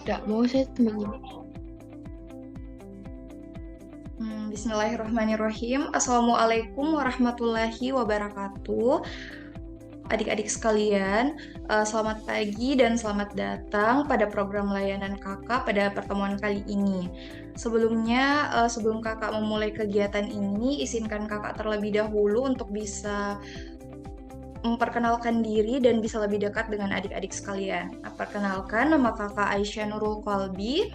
Nggak mau saya temenin. Bismillahirrahmanirrahim. Assalamualaikum warahmatullahi wabarakatuh. Adik-adik sekalian, selamat pagi dan selamat datang pada program layanan kakak pada pertemuan kali ini. Sebelumnya, sebelum kakak memulai kegiatan ini, izinkan kakak terlebih dahulu untuk bisa memperkenalkan diri dan bisa lebih dekat dengan adik-adik sekalian. Perkenalkan, nama kakak Aisyah Nurul Kolbi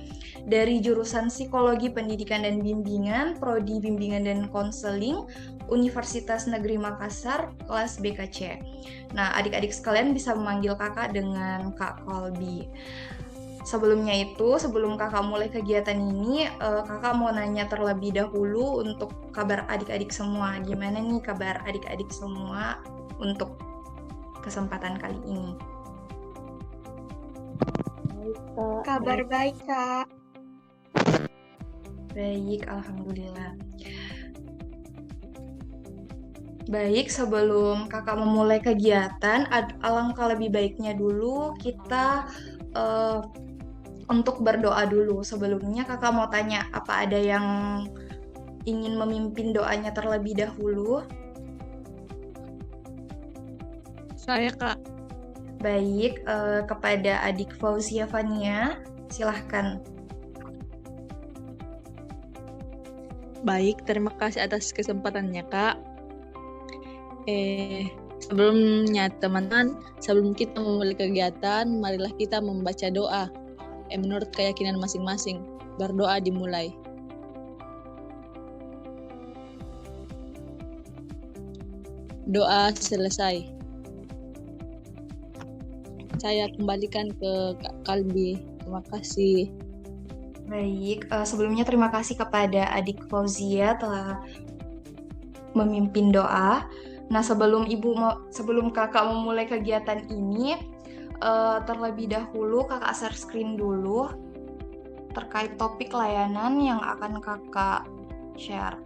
dari jurusan Psikologi Pendidikan dan Bimbingan, Prodi Bimbingan dan Konseling, Universitas Negeri Makassar, kelas BKC. Nah, adik-adik sekalian bisa memanggil kakak dengan Kak Kolbi. Sebelumnya itu, sebelum kakak mulai kegiatan ini, kakak mau nanya terlebih dahulu untuk kabar adik-adik semua. Gimana nih kabar adik-adik semua untuk kesempatan kali ini? Kabar baik, Kak. Baik, Alhamdulillah. Baik, sebelum kakak memulai kegiatan, alangkah lebih baiknya dulu kita untuk berdoa dulu. Sebelumnya kakak mau tanya, apa ada yang ingin memimpin doanya terlebih dahulu? Saya, Kak. Baik, kepada adik Fauzia Fania, silahkan. Baik, terima kasih atas kesempatannya, Kak. Sebelumnya teman-teman, sebelum kita memulai kegiatan, marilah kita membaca doa. Menurut keyakinan masing-masing, berdoa dimulai. Doa selesai. Saya kembalikan ke Kak Kalbi. Terima kasih. Baik, sebelumnya terima kasih kepada adik Fauzia telah memimpin doa. Nah, sebelum kakak memulai kegiatan ini, terlebih dahulu kakak share screen dulu terkait topik layanan yang akan kakak share.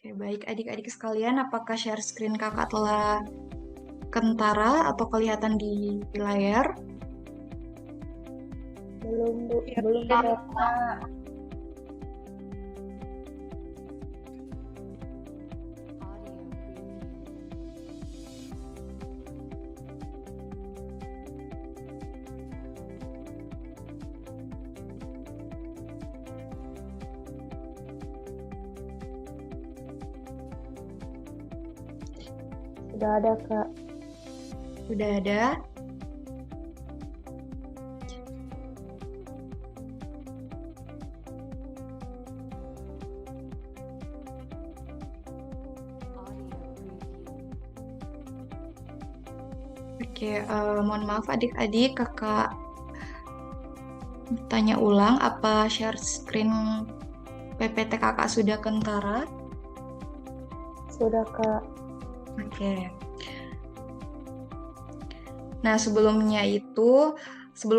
Oke, baik adik-adik sekalian, apakah share screen kakak telah kentara atau kelihatan di layar? Belum, Bu. Belum, Kak. Sudah ada, Kak. Sudah ada? Oke, mohon maaf adik-adik, kakak tanya ulang, apa share screen PPT kakak sudah kentara? Sudah, Kak. Oke. Nah, sebelum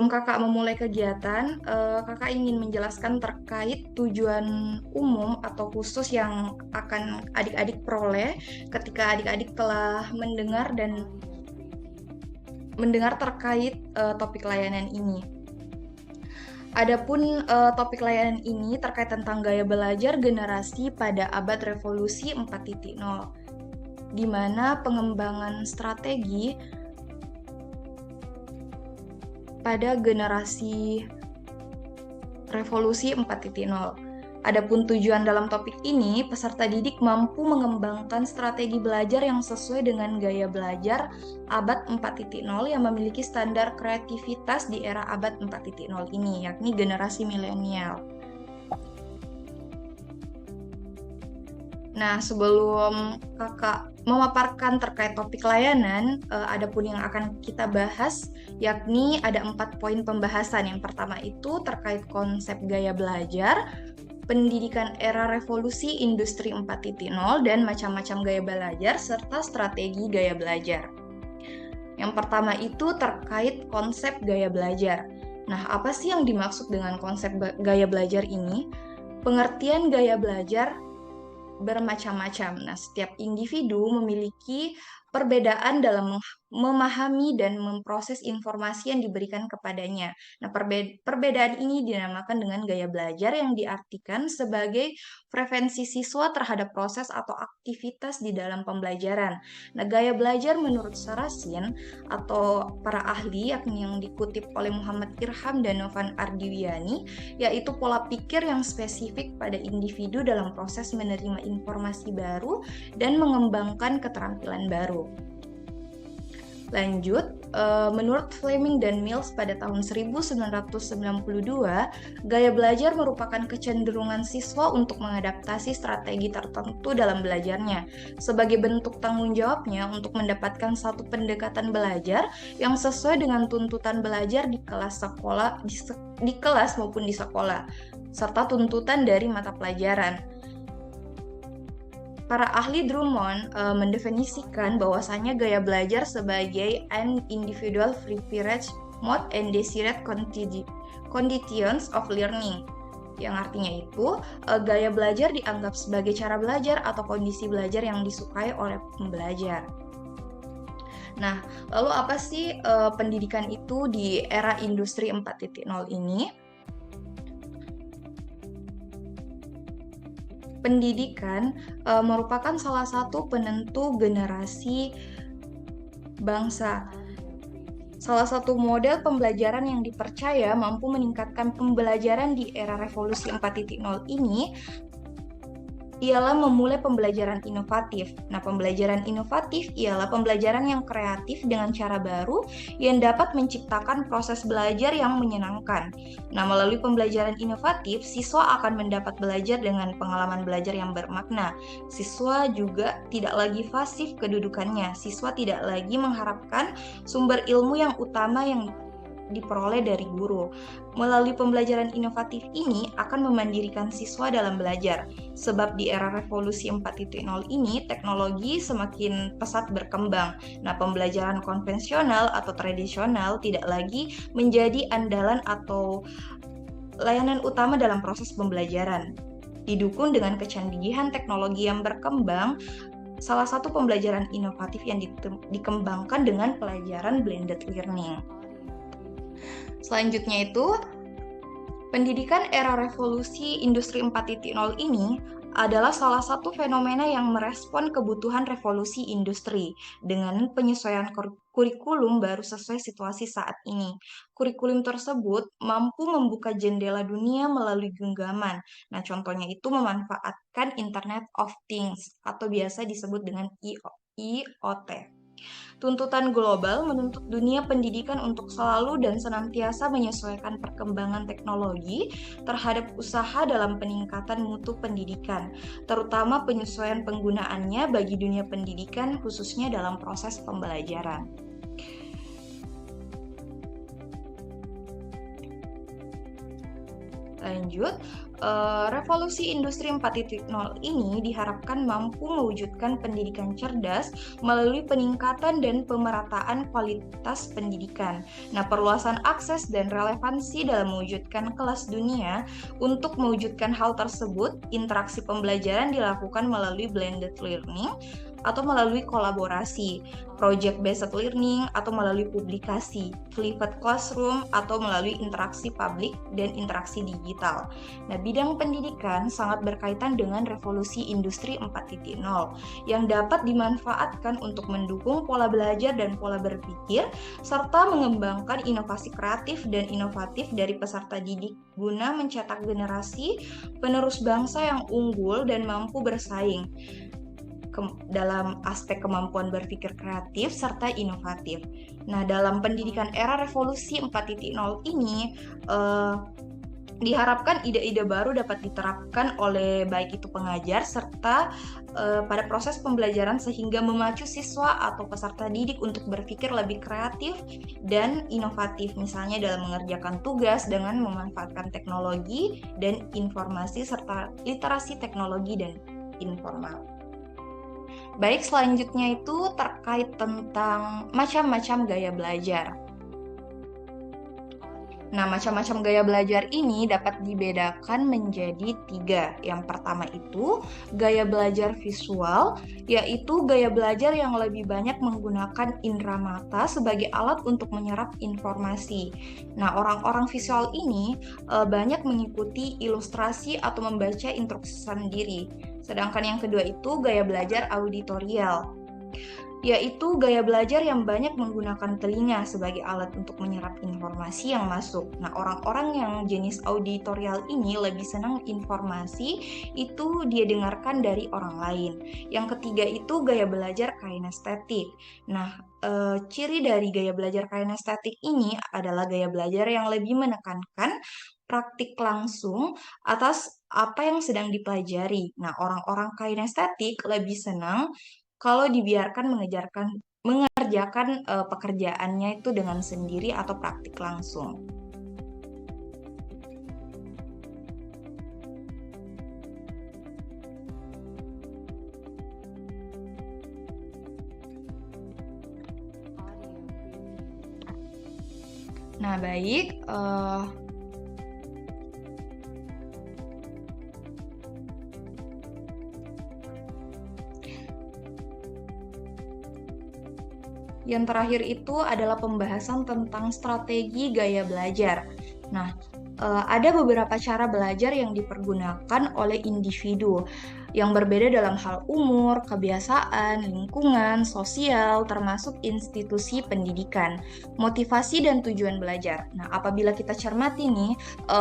kakak memulai kegiatan, kakak ingin menjelaskan terkait tujuan umum atau khusus yang akan adik-adik peroleh ketika adik-adik telah mendengar terkait topik layanan ini. Adapun topik layanan ini terkait tentang gaya belajar generasi pada abad revolusi 4.0, di mana pengembangan strategi pada generasi revolusi 4.0. Adapun tujuan dalam topik ini, peserta didik mampu mengembangkan strategi belajar yang sesuai dengan gaya belajar abad 4.0 yang memiliki standar kreativitas di era abad 4.0 ini, yakni generasi milenial. Nah, sebelum kakak memaparkan terkait topik layanan, adapun yang akan kita bahas, yakni ada 4 poin pembahasan. Yang pertama itu terkait konsep gaya belajar, pendidikan era revolusi industri 4.0, dan macam-macam gaya belajar, serta strategi gaya belajar. Yang pertama itu terkait konsep gaya belajar. Nah, apa sih yang dimaksud dengan konsep gaya belajar ini? Pengertian gaya belajar bermacam-macam. Nah, setiap individu memiliki perbedaan dalam memahami dan memproses informasi yang diberikan kepadanya. Nah, perbedaan ini dinamakan dengan gaya belajar yang diartikan sebagai preferensi siswa terhadap proses atau aktivitas di dalam pembelajaran. Nah, gaya belajar menurut Sarasin atau para ahli yakni yang dikutip oleh Muhammad Irham dan Novan Ardiwiani, yaitu pola pikir yang spesifik pada individu dalam proses menerima informasi baru dan mengembangkan keterampilan baru. Lanjut, menurut Fleming dan Mills pada tahun 1992, gaya belajar merupakan kecenderungan siswa untuk mengadaptasi strategi tertentu dalam belajarnya sebagai bentuk tanggung jawabnya untuk mendapatkan satu pendekatan belajar yang sesuai dengan tuntutan belajar di kelas sekolah, di kelas maupun di sekolah, serta tuntutan dari mata pelajaran. Para ahli Drummond mendefinisikan bahwasannya gaya belajar sebagai an individual preferred mode and desired conditions of learning. Yang artinya itu, gaya belajar dianggap sebagai cara belajar atau kondisi belajar yang disukai oleh pembelajar. Nah, lalu apa sih pendidikan itu di era industri 4.0 ini? Pendidikan merupakan salah satu penentu generasi bangsa. Salah satu model pembelajaran yang dipercaya mampu meningkatkan pembelajaran di era revolusi 4.0 ini ialah memulai pembelajaran inovatif. Nah, pembelajaran inovatif ialah pembelajaran yang kreatif dengan cara baru yang dapat menciptakan proses belajar yang menyenangkan. Nah, melalui pembelajaran inovatif, siswa akan mendapat belajar dengan pengalaman belajar yang bermakna. Siswa juga tidak lagi pasif kedudukannya. Siswa tidak lagi mengharapkan sumber ilmu yang utama yang diperoleh dari guru. Melalui pembelajaran inovatif ini akan memandirikan siswa dalam belajar. Sebab di era revolusi 4.0 ini teknologi semakin pesat berkembang. Nah, pembelajaran konvensional atau tradisional tidak lagi menjadi andalan atau layanan utama dalam proses pembelajaran. Didukung dengan kecanggihan teknologi yang berkembang, salah satu pembelajaran inovatif yang dikembangkan dengan pelajaran blended learning. Selanjutnya itu, pendidikan era revolusi industri 4.0 ini adalah salah satu fenomena yang merespon kebutuhan revolusi industri dengan penyesuaian kurikulum baru sesuai situasi saat ini. Kurikulum tersebut mampu membuka jendela dunia melalui genggaman. Nah, contohnya itu memanfaatkan Internet of Things atau biasa disebut dengan IoT. Tuntutan global menuntut dunia pendidikan untuk selalu dan senantiasa menyesuaikan perkembangan teknologi terhadap usaha dalam peningkatan mutu pendidikan, terutama penyesuaian penggunaannya bagi dunia pendidikan khususnya dalam proses pembelajaran. Lanjut, revolusi industri 4.0 ini diharapkan mampu mewujudkan pendidikan cerdas melalui peningkatan dan pemerataan kualitas pendidikan. Nah, perluasan akses dan relevansi dalam mewujudkan kelas dunia. Untuk mewujudkan hal tersebut, interaksi pembelajaran dilakukan melalui blended learning atau melalui kolaborasi, project-based learning atau melalui publikasi, flipped classroom atau melalui interaksi publik dan interaksi digital. Nah, bidang pendidikan sangat berkaitan dengan revolusi industri 4.0 yang dapat dimanfaatkan untuk mendukung pola belajar dan pola berpikir serta mengembangkan inovasi kreatif dan inovatif dari peserta didik guna mencetak generasi penerus bangsa yang unggul dan mampu bersaing dalam aspek kemampuan berpikir kreatif serta inovatif. Nah, dalam pendidikan era revolusi 4.0 ini diharapkan ide-ide baru dapat diterapkan oleh baik itu pengajar serta pada proses pembelajaran sehingga memacu siswa atau peserta didik untuk berpikir lebih kreatif dan inovatif, misalnya dalam mengerjakan tugas dengan memanfaatkan teknologi dan informasi serta literasi teknologi dan informal. Baik, selanjutnya itu terkait tentang macam-macam gaya belajar. Nah, macam-macam gaya belajar ini dapat dibedakan menjadi 3. Yang pertama itu gaya belajar visual, yaitu gaya belajar yang lebih banyak menggunakan indera mata sebagai alat untuk menyerap informasi. Nah, orang-orang visual ini banyak mengikuti ilustrasi atau membaca instruksi sendiri. Sedangkan yang kedua itu gaya belajar auditorial, yaitu gaya belajar yang banyak menggunakan telinga sebagai alat untuk menyerap informasi yang masuk. Nah, orang-orang yang jenis auditorial ini lebih senang informasi itu dia dengarkan dari orang lain. Yang ketiga itu gaya belajar kinestetik. Nah, ciri dari gaya belajar kinestetik ini adalah gaya belajar yang lebih menekankan praktik langsung atas apa yang sedang dipelajari. Nah, orang-orang kinestetik lebih senang kalau dibiarkan mengerjakan pekerjaannya itu dengan sendiri atau praktik langsung. Nah, baik. Yang terakhir itu adalah pembahasan tentang strategi gaya belajar. Nah, ada beberapa cara belajar yang dipergunakan oleh individu yang berbeda dalam hal umur, kebiasaan, lingkungan, sosial, termasuk institusi pendidikan, motivasi dan tujuan belajar. Nah, apabila kita cermati nih,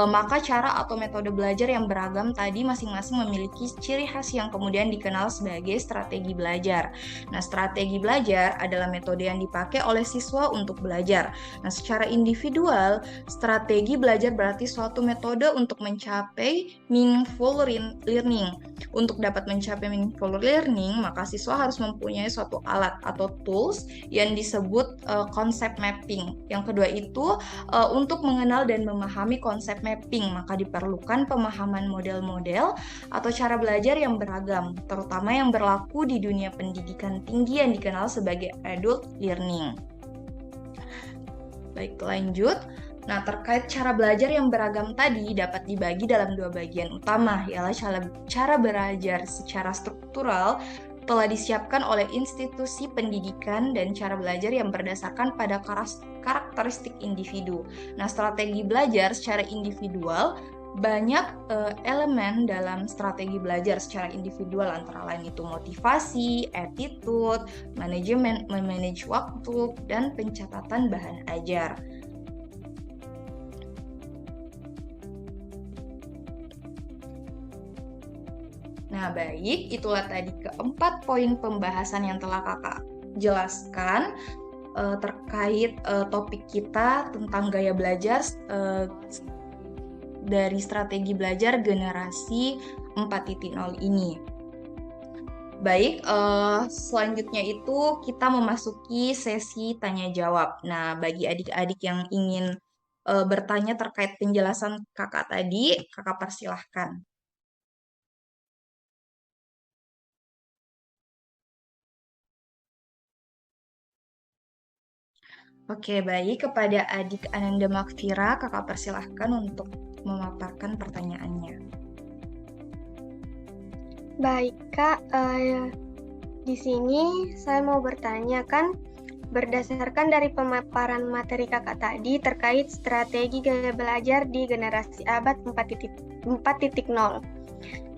maka cara atau metode belajar yang beragam tadi masing-masing memiliki ciri khas yang kemudian dikenal sebagai strategi belajar. Nah, strategi belajar adalah metode yang dipakai oleh siswa untuk belajar. Nah, secara individual, strategi belajar berarti suatu metode untuk mencapai meaningful learning. Untuk dapat mencapai meaningful learning, maka siswa harus mempunyai suatu alat atau tools yang disebut konsep mapping. Yang kedua itu untuk mengenal dan memahami konsep mapping, maka diperlukan pemahaman model-model atau cara belajar yang beragam, terutama yang berlaku di dunia pendidikan tinggi yang dikenal sebagai adult learning. Baik, lanjut. Nah, terkait cara belajar yang beragam tadi dapat dibagi dalam 2 bagian utama, ialah cara belajar secara struktural telah disiapkan oleh institusi pendidikan dan cara belajar yang berdasarkan pada karakteristik individu. Nah, strategi belajar secara individual, banyak elemen dalam strategi belajar secara individual, antara lain itu motivasi, attitude, manajemen, memanage waktu, dan pencatatan bahan ajar. Nah, baik, itulah tadi keempat poin pembahasan yang telah kakak jelaskan terkait topik kita tentang gaya belajar dari strategi belajar generasi 4.0 ini. Baik, selanjutnya itu kita memasuki sesi tanya jawab. Nah, bagi adik-adik yang ingin bertanya terkait penjelasan kakak tadi, kakak persilahkan. Oke, baik. Kepada adik Ananda Makfira, kakak persilahkan untuk memaparkan pertanyaannya. Baik, Kak. Di sini saya mau bertanya, kan berdasarkan dari pemaparan materi kakak tadi terkait strategi gaya belajar di generasi abad 4.0.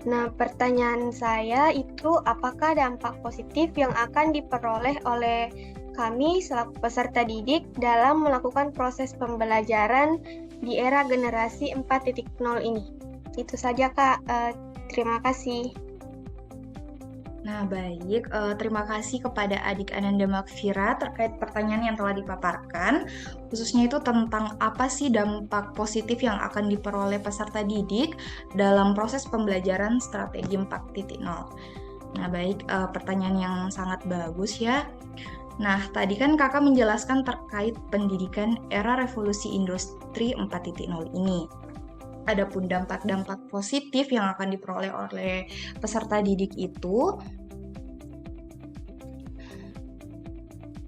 Nah, pertanyaan saya itu apakah dampak positif yang akan diperoleh oleh kami selaku peserta didik dalam melakukan proses pembelajaran di era generasi 4.0 ini? Itu saja, Kak. Terima kasih. Nah, baik. Terima kasih kepada adik Ananda Makfira terkait pertanyaan yang telah dipaparkan, khususnya itu tentang apa sih dampak positif yang akan diperoleh peserta didik dalam proses pembelajaran strategi 4.0. Nah, baik. Pertanyaan yang sangat bagus ya. Nah, tadi kan kakak menjelaskan terkait pendidikan era revolusi industri 4.0 ini. Adapun dampak-dampak positif yang akan diperoleh oleh peserta didik itu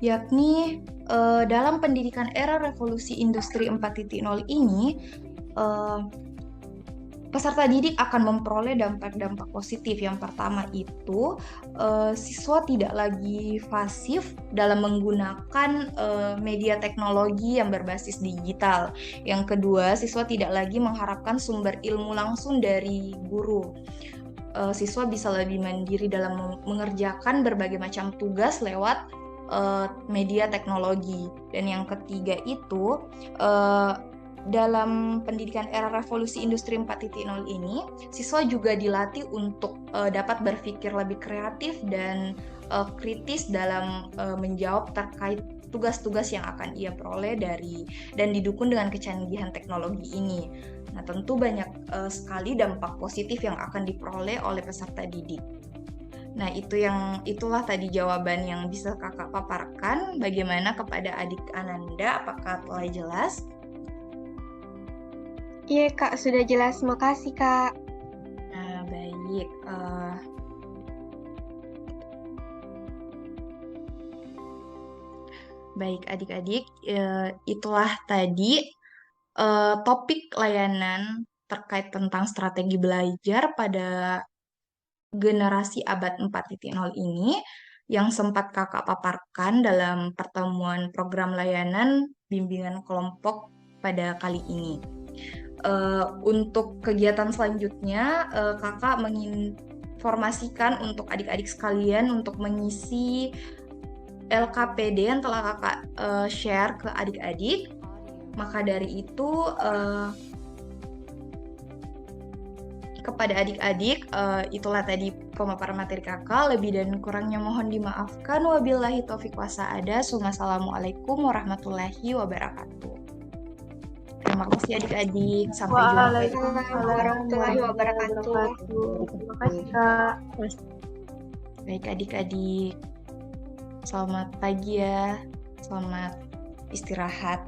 yakni dalam pendidikan era revolusi industri 4.0 ini, peserta didik akan memperoleh dampak-dampak positif. Yang pertama itu, siswa tidak lagi pasif dalam menggunakan media teknologi yang berbasis digital. Yang kedua, siswa tidak lagi mengharapkan sumber ilmu langsung dari guru. Siswa bisa lebih mandiri dalam mengerjakan berbagai macam tugas lewat media teknologi. Dan yang ketiga itu, dalam pendidikan era revolusi industri 4.0 ini, siswa juga dilatih untuk dapat berpikir lebih kreatif dan kritis dalam menjawab terkait tugas-tugas yang akan ia peroleh dan didukung dengan kecanggihan teknologi ini. Nah, tentu banyak sekali dampak positif yang akan diperoleh oleh peserta didik. Nah, itulah tadi jawaban yang bisa kakak paparkan. Bagaimana kepada adik Ananda? Apakah telah jelas? Iya Kak, sudah jelas. Makasih Kak. Nah, baik. Baik adik-adik, itulah tadi topik layanan terkait tentang strategi belajar pada generasi abad 4.0 ini yang sempat kakak paparkan dalam pertemuan program layanan bimbingan kelompok pada kali ini. Untuk kegiatan selanjutnya, kakak menginformasikan untuk adik-adik sekalian untuk mengisi LKPD yang telah kakak share ke adik-adik. Maka dari itu, kepada adik-adik, itulah tadi pemaparan materi kakak. Lebih dan kurangnya mohon dimaafkan. Wabillahi taufiq wasa'ada. Wassalamualaikum warahmatullahi wabarakatuh. Terima kasih adik-adik. Sampai jumpa. Waalaikumsalam warahmatullahi wabarakatuh. Terima kasih Kak. Baik adik-adik. Selamat pagi ya. Selamat istirahat.